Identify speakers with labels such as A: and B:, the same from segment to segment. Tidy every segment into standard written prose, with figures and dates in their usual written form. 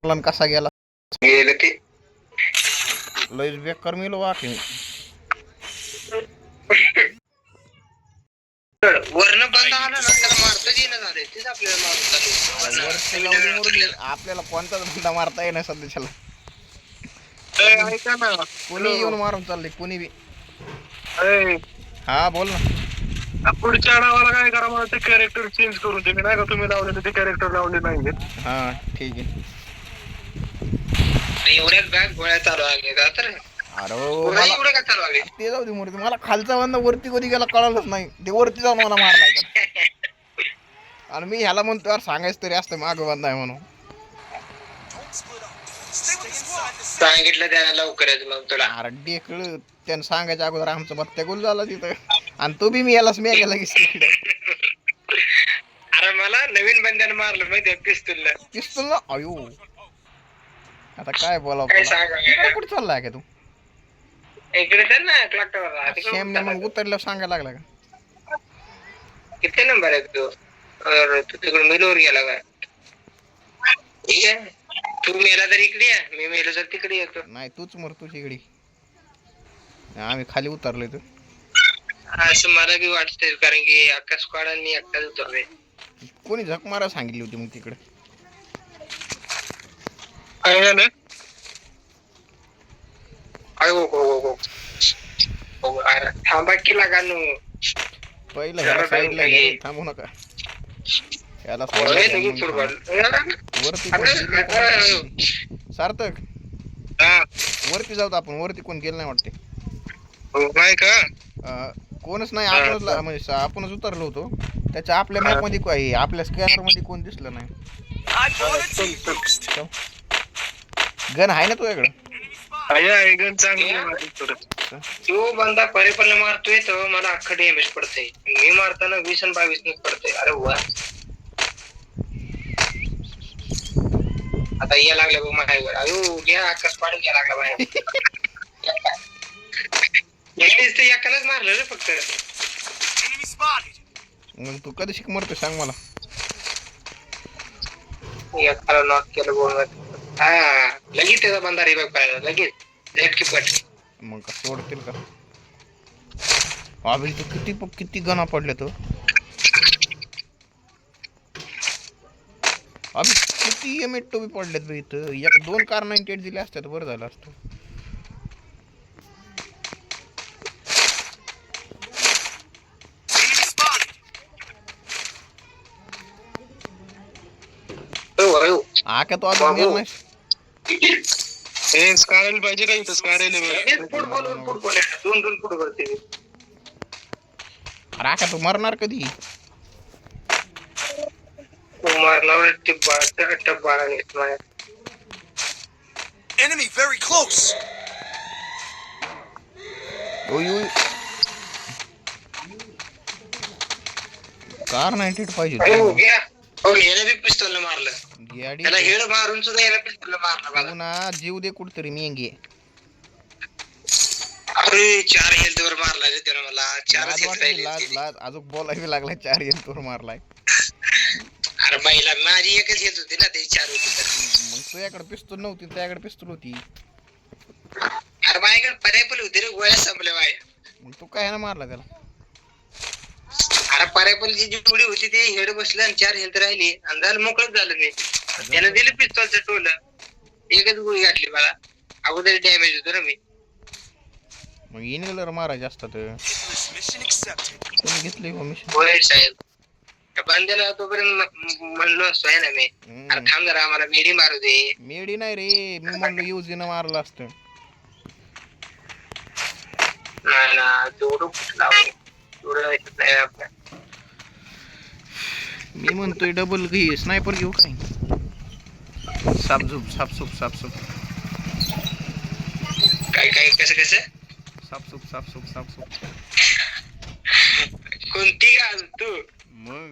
A: कसा गेला
B: गेलं ते
A: लयच बेकार मेलो वाके
B: वर्ण बंद आलं ना त्याला मारता येईना झालंय तेच आपल्याला मारून चालू
A: आपल्याला कोणताच बंदा मारता येईना सध्याच्याला
B: ऐका ना
A: कोणी येऊन मारून चाललंय कोणी बी
B: अरे
A: हा बोल ना
B: पुढच्या डावाला काय करा मला ते कॅरेक्टर चेंज करून तुम्ही नाही का तुम्ही लावले ते कॅरेक्टर लावले नाहीये
A: हा ठीक आहे
B: एवढ्याच बॅग गोळ्या चालू आहे का तर
A: अरे
B: गोळ्या एवढ्या काय चालू आहे
A: ते जाऊ दे मूर्ती मला खालचा बंदा वरती कधी गेला कळालंच नाही ते वरती जाऊन मला मारलाय आणि मी ह्याला म्हणतो यार सांगायचं तरी असतं मागं बंद आहे म्हणून
B: सांगितलं त्याला लवकरच मग तुला
A: अरे डेकळ त्यानं सांगायच्या अगोदर आमचा बत्त्या गोल झाला तिथं आणि तो बी मी यालाच मी गेला की तिकडे
B: अरे मला नवीन बंद्यानं मारलं माहितीये पिस्तूलला
A: पिस्तूल ना अयो आता काय बोलावं तिकडे कुठे चाललाय का तू
B: इकडे तर ना क्लॉकटावर
A: शेमने मग उतरल्यावर सांगायला लागला का
B: किती नंबर आहे तू तू तिकडून मेलवर गेला का ठीक आहे तू मेला तर इकडे आहे मी मेलो तर तिकडे येतो
A: नाही तूच मर तुझी इकडे आम्ही खाली उतरलोय तर
B: असं मला बी वाटतंय कारण की अख्खा स्क्वॉड आणि मी एकटाच उतरलोय
A: कोणी झक मारा सांगितली होती मग तिकडे
B: काय झालं थांबा की लागा नु
A: पहिलं ह्याला साईडला घे थांबू नका याला वरती सार्थक वरती जाऊ आपण वरती कोण गेलं नाही वाटते
B: का
A: कोणच नाही आपणच म्हणजे आपणच उतरलो होतो त्याच्या आपल्या मॅप मध्ये आपल्या स्कॅनर मध्ये कोण दिसलं नाही गन आहे ना तुझ्याकडं
B: तो बंदा परेपल्ला मारतोय तर मला अख्खा डॅमेज पडतंय मी मारताना 20 आणि 22 ने पडतंय अरे वा आता या लागलं बघ माझ्यावर अयो घ्या अख्खा स्क्वॉड घ्या लागला बाहेर यानेच तर एकालाच मारलं रे फक्त
A: मग तू कधी शिक मरतो सांग मला
B: एकाला नॉक केलं बोल हा लगेच त्याचा बंदा रिवाइव करायला लगेच झटकी पट
A: मग का सोडतील का अभि तू किती गणा पडले तो अभि किती एम8 बी पडलेत बी इथं एक 2 कार 98 दिले असतात बरं झालं असतं आका तो अजून मेल नाही
B: हे स्कारायला पाहिजे का इथं स्कारायला फुटबॉल 2 फुट वरती
A: अरे आका तू मरणार कधी
B: मारणार ते बाळा नेत माझ्या
C: enemy very close
A: ओय कार 98 पाहिजे
B: हो याला बी पिस्तॉल मारलं
A: गाडी
B: त्याला हेड मारून सुद्धा याला पिस्तॉल मारलं
A: तू ना जीव दे कुठतरी मेंगे
B: अरे 4 हेल्थ वर मारला रे त्यानं मला 4 हेल्थ राहिली
A: लाज अजून बोलायला लागलाय 4 हेल्थ वर मारलाय
B: अरे महिला माझी एकच येत होती ना ते 4 होती तर
A: मग तुझ्याकडे पिस्तूल नव्हती त्याकडे पिस्तूल होती
B: अरे माझ्याकडे पर्यायपल होती रे गोळ्या संपल्या माझ्या
A: मग तू काय ना मारला त्याला
B: अरे पर्यायपलची जी गोळी होती ते हेड बसलं आणि 4 हेल्थ राहिली आणि झालं मोकळच झालं मी त्यानं दिलं पिस्तॉलचं टोलं एकच गोळी घातली मला अगोदर डॅमेज होतो ना मी
A: मग इनहेलर मारायचे असतात कोणी घेतली मिशन
B: होय साहेब बंद्याला तोपर्यंत म्हणलो असतो आहे ना मी अरे थांब जरा आम्हाला मेडी मारू दे
A: मेडी नाही रे मी म्हणलो युजीनं मारलं असतं
B: नाही ना तेवढं कुठं तेवढं नाही आपल्या
A: मी म्हणतोय डबल घे स्नायपर घेऊ काय सापसूप
B: काय काय कसं
A: सापसूप
B: कोणती गाल तू
A: मग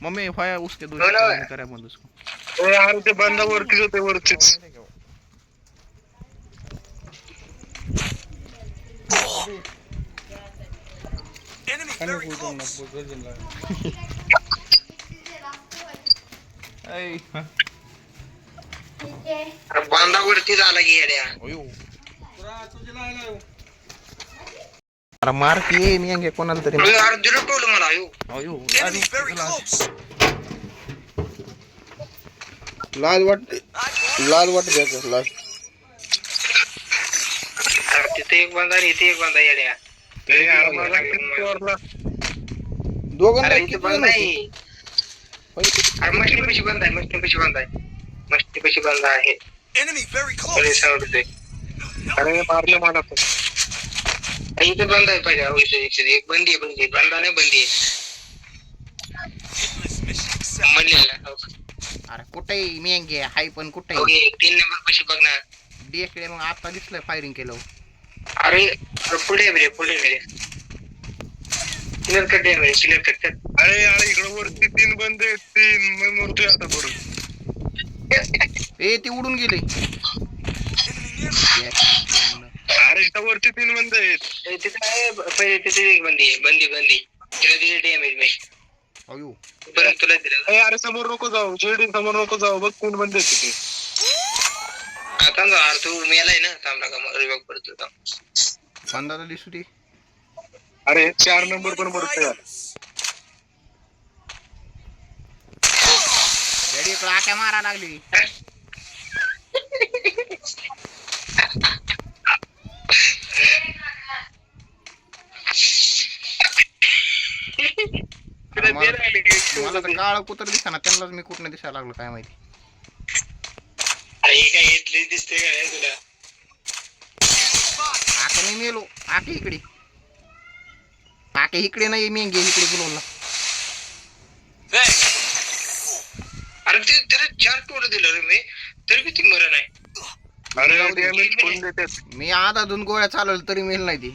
A: मम्मी फाया उसके दो करा मत उसको
B: यार ते बंदा वरतीच होते वरतीच
C: enemy very close
A: Hey.
B: अरे बांधावरती झाला की येड्या.
A: अयो अरे मार की मी अंगे कोणाला तरी
B: अरे दिलं टोलं मला अयो.
A: अयो
C: Enemy very close.
A: लाज वाटते लाज
B: अरे तिथे एक बांधा आणि इथे एक बांधा येड्या.
A: दोघं
B: अरे
A: किती
B: इथे
A: जण
B: बांधा
A: होते?
B: आहे. अरे मस्ती कशी बंद आहे, मस्ती कशी बंद आहे, मस्ती कशी बंद आहे.
C: Enemy very
B: अरे
C: close.
B: सांगतोय.
D: अरे मारलं मला पण.
B: इथे बंद आहे पाहिजे. अहो, इथे एक बंदी आहे, बंदी बंदा नाही बंदी आहे.
C: Hitless mission accepted.
B: म्हणलेला.
A: अरे कुठे मी अंगे हाय पण कुठे
B: ओके 3 नंबर कशी बघ ना.
A: डीएकडे मग आता दिसलं फायरिंग केलं
B: अरे पुढे रे पुढे रे. क्लिअर कट आहे रे, क्लिअर कट कर.
D: अरे यार इकडं वरती 3 बंद आहेत, 3 मी मरतोय आता पडून.
A: ए ती उडून गेले
D: अरे इथं वरती 3 बंद आहेत.
B: तिथे आहे पहिले तिथे एक बंदी आहे, बंदी तिला दिली डॅमेज मी
A: अयो
B: परत तुला दिलं.
D: ए अरे समोर नको जाऊ, जेडी समोर नको जाऊ, बघ 3 बंद आहेत तिथे.
B: आता अरे तू मेलाय ना, थांबला का रिवॉक पडतो थांब.
A: बंदाला दिसू दे
D: अरे 4 नंबर पण मरतोय यार.
A: रेडी आक्या मारा लागली
B: तुला
A: मला
B: दिलं
A: तर काळ कुत्र दिसा त्यांनाच मी कुठनं दिसायला लागलो काय माहिती
B: अरे काय इथली दिसते काय तुला.
A: आका मी मेलो आके इकडे आके इकडे नाही मी गे इकडे बोलवला
C: Thanks.
B: अरे ते त्याला 4 टोल दिलं रे मी, तरी किती मरण आहे.
D: अरे डॅमेज कोण देतात.
A: मी आधा 2 गोळ्या चालवलं तरी मेल नाही ती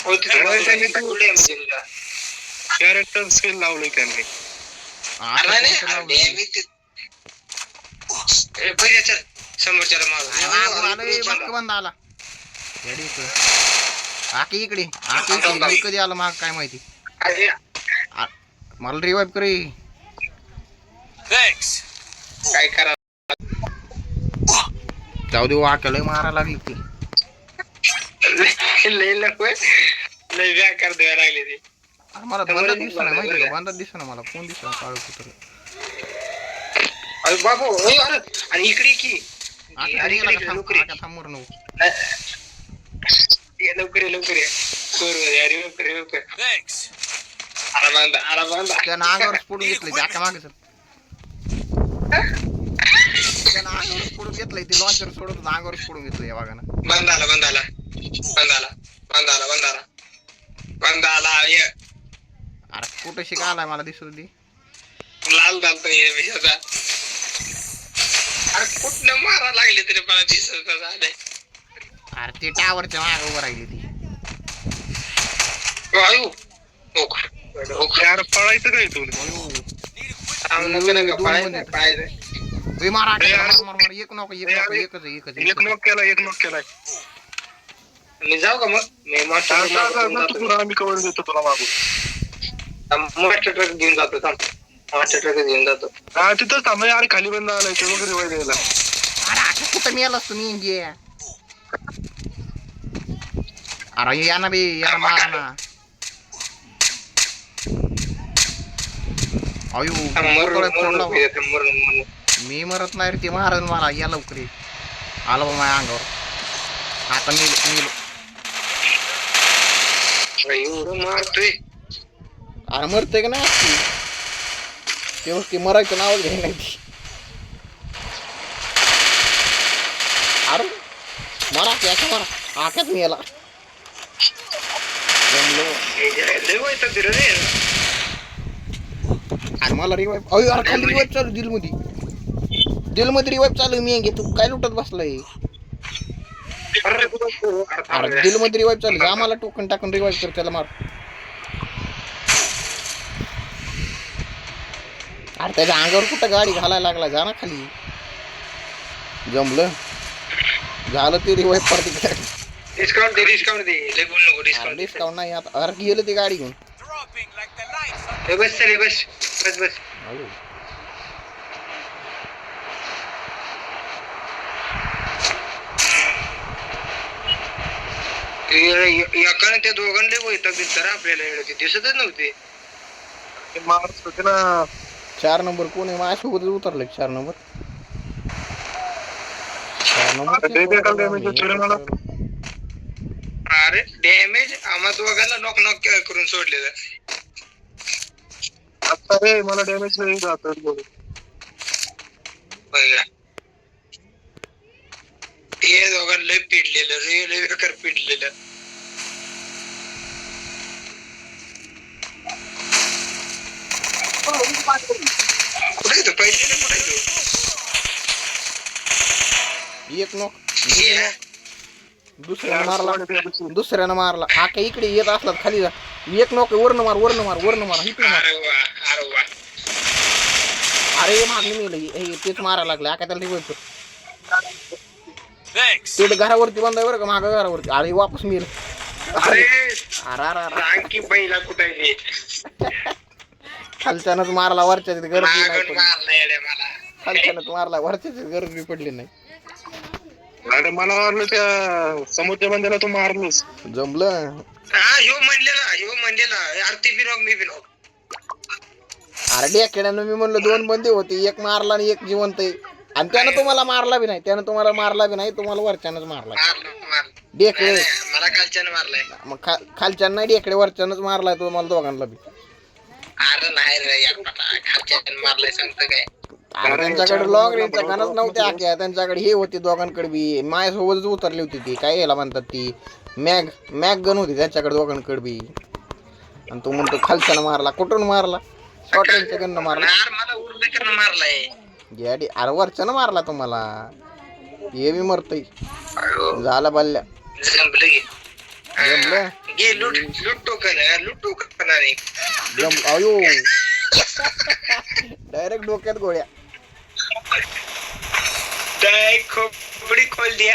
B: हो तिथे
D: अरे त्यांनी तू-
B: टोल आहे म्हणजे तुला.
D: कॅरेक्टर स्किल लावलंय त्यांनी.
A: आता
B: अरे नाही
A: कोणतं लावलं?
B: डॅमेज ए पहिले चल समोरच्याला
A: अरे मागून आलोय,
B: माग.
A: बक्क बंद आला रेडी इकडे आके इकडे आके इकडे मी कधी आला माग काय माहिती
B: अरे
A: मला रिवाइव करे
C: Thanks.
B: काय करा.
A: जाऊ दे आकेला मारा लागली ती
B: लय नको लय व्याकार द्यायला लागले ते.
A: अरे मला बंद दिसत नाही माहिती का बंद दिसत ना मला कोण दिसत काळ कुत्र
B: अरे बाबू ओय अरे आणि इकडे की अरे इकडे लवकर ये.
A: थांबवर नको
B: ये लवकर ये लवकर ये करू यार लवकर
C: Thanks.
B: अरे बांधा
A: त्या नागावर पडून घेतलंय ते आका मागे सर त्या नागावर पडून घेतलंय ते लॉन्चर सोडून नागावर पडून घेतलंय या वागानं
B: बंदाला ये
A: अरे कुठं शिकायलाय मला दिसत ती
B: लाल झालतो ये विषयाचा. अरे कुठनं मारा लागले तरी मला दिसत झालंय.
A: अरे ते टावरच्या मागे उभं राहिली ती
B: आयु
D: यार पळायचं काय तू.
A: वे मारा मार एक नको एकच
D: एक नॉक केलाय.
B: मी जाऊ का मग मी मास्टर
D: आम्ही कवर देतो तुला मागून.
B: ट्रक घेऊन जातो थांब. मास्टर ट्रक घेऊन जातो.
D: हा तिथंच थांब यार, खाली बंद आलाय ते वगैरे वय द्यायला.
A: अरे आता कुठं मेलास तुम्ही गे अरे या ना बे या मारा ना अयो
B: मरून
A: मी मरत नाही रे ते मारन मला या लवकर ये. आलो बा माझ्या अंगावर आता मेलो
B: एवढं मारतोय.
A: अरे मरते का नाही तेव्हा ते मरायचं नावच घ्याय नाही ती अरे मरा त्याच्या मरा आकाच मेला आणि मला रिवाईव अयो अरे खाली रिवाईव चालू दिलमध्ये रिवाईव चालू मी घे तू काय लुटत बसलाय अरे दिलमध्ये रिवाईव चालू आम्हाला टोकन टाकून रिवाईव कर त्याला मार अरे त्याच्या अंगावर कुठं गाडी घालायला लागला जा ना खाली जमलं झालं ते रिवाईव पडते
B: डिस्काउंट दे लय बोल नको
A: डिस्काउंट नाही आता अरे गेलं ते गाडी घेऊन
C: Dropping like the lights on.
B: बस चल बस एकाने त्या दोघांना वैताग दिल तर आपल्याला एवढं ते दिसतच नव्हते.
D: ते मारत होते ना.
A: 4 नंबर कोण आहे माझ्यासोबतच उतरले 4 नंबर. 4 नंबर
D: ते बेकार damage होतं रे मला.
B: अरे डॅमेज आम्हा दोघांना नॉक नॉक करून सोडलेलं.
D: आता रे मला डॅमेज नाही जात बोल.
B: होय का? ते दोघांना लय पिडलेलं रे, लय बेकार पिडलेलं. कुठे तो पहिले कुठे तो
A: एक नॉक दुसऱ्यानं मारला आका इकडे येत असला खाली जा. एक नॉक वरनं मार इथं मार.
B: अरे वा अरे वा.
A: अरे मागणी मिळलं हे तेच मारायला लागले आका त्याला रिवाइव कर.
C: Thanks.
A: तेवढं घरावरती बंद आहे बरं का मागं घरावरती. अरे वापस मिळेल.
B: अरे
A: अरे
B: सांग की पहिला कुठे आहे.
A: खालच्यानंच मारला वरच्याच गरज नाही
B: मागून
A: पडली.
B: मारला येड्या मला.
A: खालच्यानंच मारला वरच्याच गरज बी पडली नाही.
D: अरे मला वाटलं त्या समुद्र बंदाला तू मारलीस.
A: जमलं.
B: हा ह्यो म्हणलेला यार ती बिनॉक मी बिनॉक.
A: अरे डेखेड्यानं मी म्हणलं 2 बंदे होते एक मारला आणि एक जिवंत आहे आणि त्यानं तुम्हाला मारला बी नाही तुम्हाला वरच्यानंच मारला डेकडे.
B: मला कालच्यानं मारलाय.
A: मग खालच्यानं नाही डेकडे वरच्यानंच मारलाय तुम्हाला दोघांना बी.
B: अरे नाही रे यार कालच्यानं मारलाय सांगतो काय.
A: अरे त्यांच्याकडे लॉंग रेंजच्या गणच नव्हत्या आख्या त्यांच्याकडे हे होते दोघांकडे बी. माझ्यासोबतच उतरली होती ती काय याला म्हणतात ती मॅग गन होती त्यांच्याकडे दोघांकडे बी. आणि तो म्हणतो खालच्यानं मारला. कुठून मारला? शॉर्ट रेंजच्या गननं मारला.
B: यार मला उर्दीकरनं मारलाय.
A: याडी अरे वरच्यानं मारला तुम्हाला. हे बी मरतय झाला बल्ल्या.
B: जमलं की.
A: जमलं
B: घे लूट टोकन आणि
A: अयो डायरेक्ट डोक्यात गोळ्या.
B: खोपडी खोल द्या.